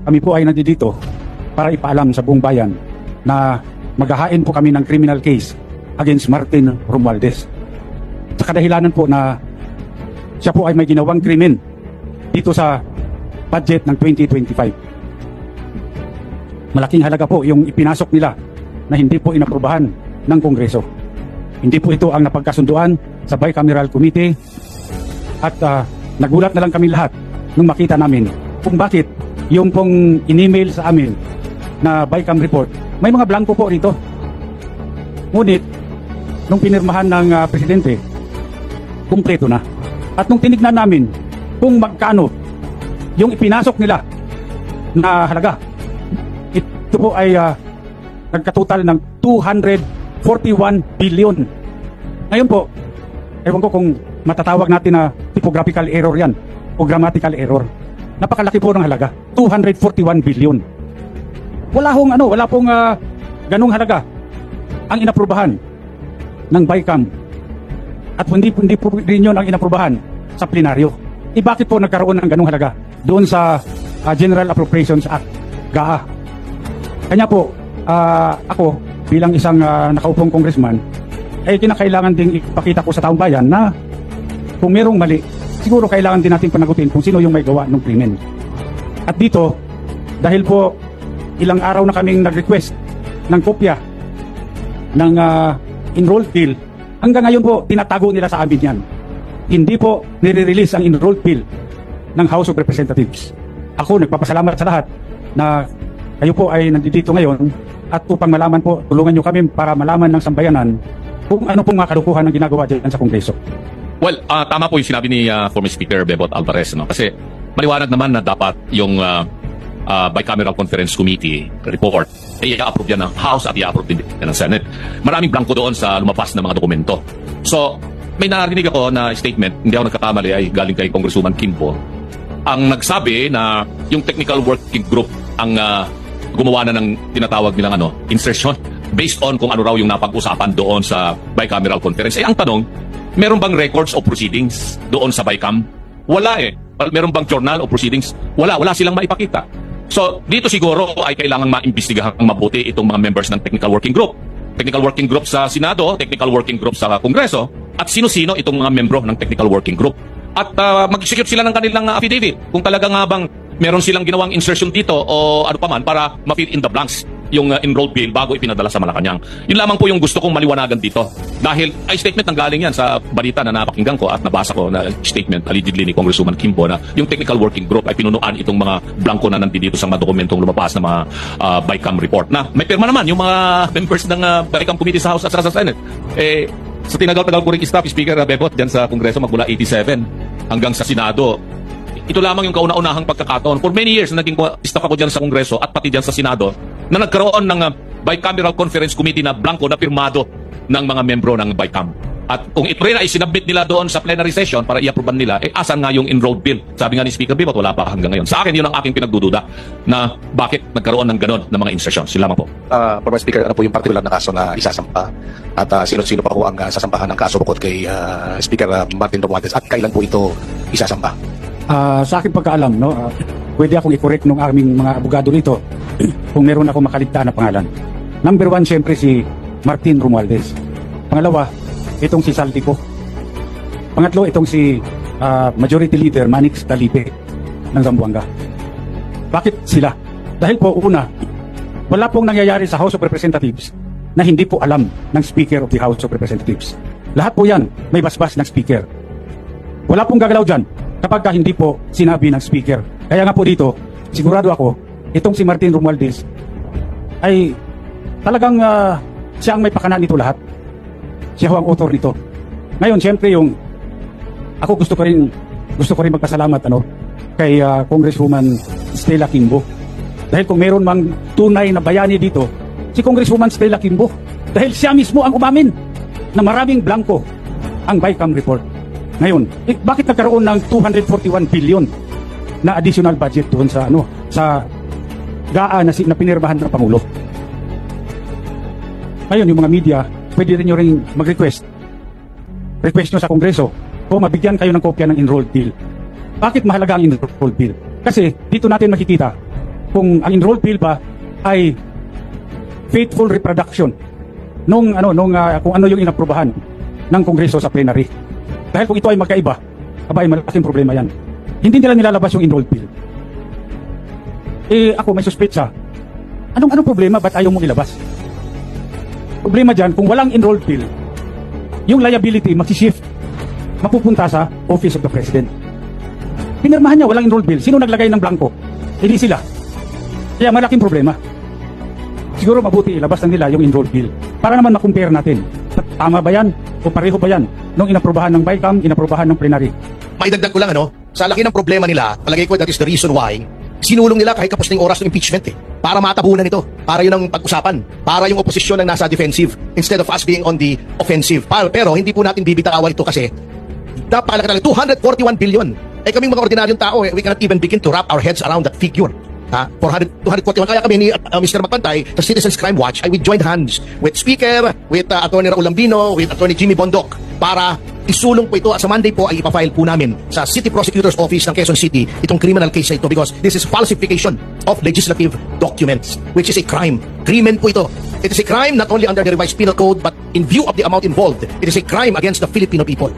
kami po ay nandito para ipaalam sa buong bayan na maghahain po kami ng criminal case against Martin Romualdez. Sa kadahilanan po na siya po ay may ginawang krimen dito sa budget ng 2025. Malaking halaga po yung ipinasok nila na hindi po inaprubahan ng Kongreso. Hindi po ito ang napagkasunduan sa Bicameral Committee at nagulat na lang kami lahat nung makita namin kung bakit yung pong in-email sa amin na Bicam report, may mga blanco po rito. Ngunit, nung pinirmahan ng Presidente, kumpleto na. At nung tinignan namin kung magkano yung ipinasok nila na halaga, ito po ay nagkatotal ng 241 billion. Ngayon po, ewan ko kung matatawag natin na typographical error yan o grammatical error. Napakalaki po ng halaga, 241 billion. Wala pong ganung halaga ang inaprubahan ng Bicam. At hindi po rin yun ang inaprubahan sa plenaryo. Bakit po nagkaroon ng ganung halaga doon sa General Appropriations Act, GAA? Kanya po, ako bilang isang nakaupong congressman, ay kinakailangan ding ipakita ko sa taong bayan na kung merong mali, siguro kailangan din natin panagutin kung sino yung may gawa ng krimen. At dito, dahil po ilang araw na kaming nag-request ng kopya ng enrolled bill, hanggang ngayon po tinatago nila sa amin yan. Hindi po nire-release ang enrolled bill ng House of Representatives. Ako nagpapasalamat sa lahat na kayo po ay nandito ngayon at upang malaman po, tulungan nyo kami para malaman ng sambayanan kung ano pong mga kalukuhan ang ginagawa dyan sa Kongreso. Well, tama po yung sinabi ni former Speaker Bebot Alvarez, no? Kasi maliwanag naman na dapat yung Bicameral Conference Committee report ay i-approve yan ng House at i-approve din ng Senate. Maraming blanco doon sa lumabas na mga dokumento. So, may narinig ako na statement, hindi ako nagkakamali, ay galing kay Congresswoman Kimbo, ang nagsabi na yung technical working group ang gumawa na ng tinatawag nilang insertion based on kung ano raw yung napag-usapan doon sa Bicameral Conference. Ang tanong, meron bang records o proceedings doon sa Bicam? Wala eh. Meron bang journal o proceedings? Wala silang maipakita. So, dito siguro ay kailangan maimbestigahan mabuti itong mga members ng Technical Working Group. Technical Working Group sa Senado, Technical Working Group sa Kongreso, at sino-sino itong mga membro ng Technical Working Group. At mag-execute sila ng kanilang affidavit kung talaga nga bang meron silang ginawang insertion dito o ano pa man para ma-fill in the blanks yung enrolled bill bago ipinadala sa Malacanang. Yun lamang po yung gusto kong maliwanagan dito. Dahil ay statement ng galing yan sa balita na napakinggan ko at nabasa ko na statement allegedly ni Congresswoman Kimbo na yung Technical Working Group ay pinunuan itong mga blanco na nandito sa mga dokumentong lumabas na mga Bicam report. Na may pirma naman yung mga members ng Bicam Committee sa House at sa Senate. Sa tinagal-tagal ko rin staff, Speaker Bebot, dyan sa Kongreso magmula 87 hanggang sa Senado. Ito lamang yung kauna-unahang pagkakataon. For many years, naging staff ako dyan sa Kongreso at pati dyan sa Senado na nagkaroon ng Bicameral Conference Committee na blanco na pirmado ng mga membro ng Bicam. At kung ito rin ay sinabit nila doon sa plenary session para i-approvean nila, asan nga yung enrolled bill? Sabi nga ni Speaker Bebot, wala pa hanggang ngayon. Sa akin, yun ang aking pinagdududa na bakit nagkaroon ng ganon na mga insertions. Sila lamang po. Former Speaker, ano po yung particular na kaso na isasampa? At sino-sino pa po ang sasampahan ng kaso bukod kay Speaker Martin Romualdez? At kailan po ito isasampa? Sa aking pagkaalam, pwede akong i-correct ng aming mga abogado rito kung meron ako makaligtaan na pangalan. Number 1, siyempre si Martin Romualdez. Pangalawa, itong si Saldico. Pangatlo, itong si Majority Leader Manix Talipe ng Zamboanga. Bakit sila? Dahil po, una, wala pong nangyayari sa House of Representatives na hindi po alam ng Speaker of the House of Representatives. Lahat po yan may basbas ng Speaker. Wala pong gagalaw dyan kapag hindi po sinabi ng Speaker. Kaya nga po dito, sigurado ako, itong si Martin Romualdez ay talagang siya ang may pakana nito lahat. Siya ho ang author nito. Ngayon, siyempre ako gusto ko rin magpasalamat kay Congresswoman Stella Kimbo. Dahil kung meron mang tunay na bayani dito, si Congresswoman Stella Kimbo. Dahil siya mismo ang umamin na maraming blanco ang Bicam report. Ngayon, bakit nagkaroon ng 241 billion na additional budget doon sa GAA na pinirmahan ng Pangulo? Ngayon, yung mga media, pwede rin nyo rin mag-request. Request nyo sa Kongreso o mabigyan kayo ng kopya ng enrolled bill. Bakit mahalaga ang enrolled bill? Kasi dito natin makikita kung ang enrolled bill ba ay faithful reproduction nung kung ano yung inaprubahan ng Kongreso sa plenary. Dahil kung ito ay magkaiba, abay malaking problema yan. Hindi nila nilalabas yung enrolled bill. Ako may suspetsa. Anong problema? Ba't ayaw mong ilabas? Problema dyan, kung walang enrolled bill, yung liability magsishift, mapupunta sa Office of the President. Pinirmahan niya, walang enrolled bill. Sino naglagay ng blanco? Hindi sila. Kaya malaking problema. Siguro mabuti ilabas na nila yung enrolled bill para naman makumpare natin. Tama ba yan? O pareho ba yan? Nung inaprubahan ng BICAM, inaprubahan ng plenary. Maidagdag ko lang sa laki ng problema nila, palagay ko that is the reason why sinulong nila kahit kapos na yung oras ng impeachment para matabunan ito, para yun ang pag-usapan, para yung oposisyon ang nasa defensive instead of us being on the offensive. Pero hindi po natin bibitawan ito kasi napakalaki talaga, 241 billion. Kaming mga ordinaryong tao, we cannot even begin to wrap our heads around that figure. 241. Kaya kami ni Mr. Magpantay sa Citizens Crime Watch, we joined hands with Speaker, with Attorney Raul Lambino, with Attorney Jimmy Bondoc para isulong po ito at sa Monday po ay ipafile po namin sa City Prosecutor's Office ng Quezon City itong criminal case na ito because this is falsification of legislative documents which is a crime. Krimen po ito. It is a crime not only under the revised penal code but in view of the amount involved, it is a crime against the Filipino people.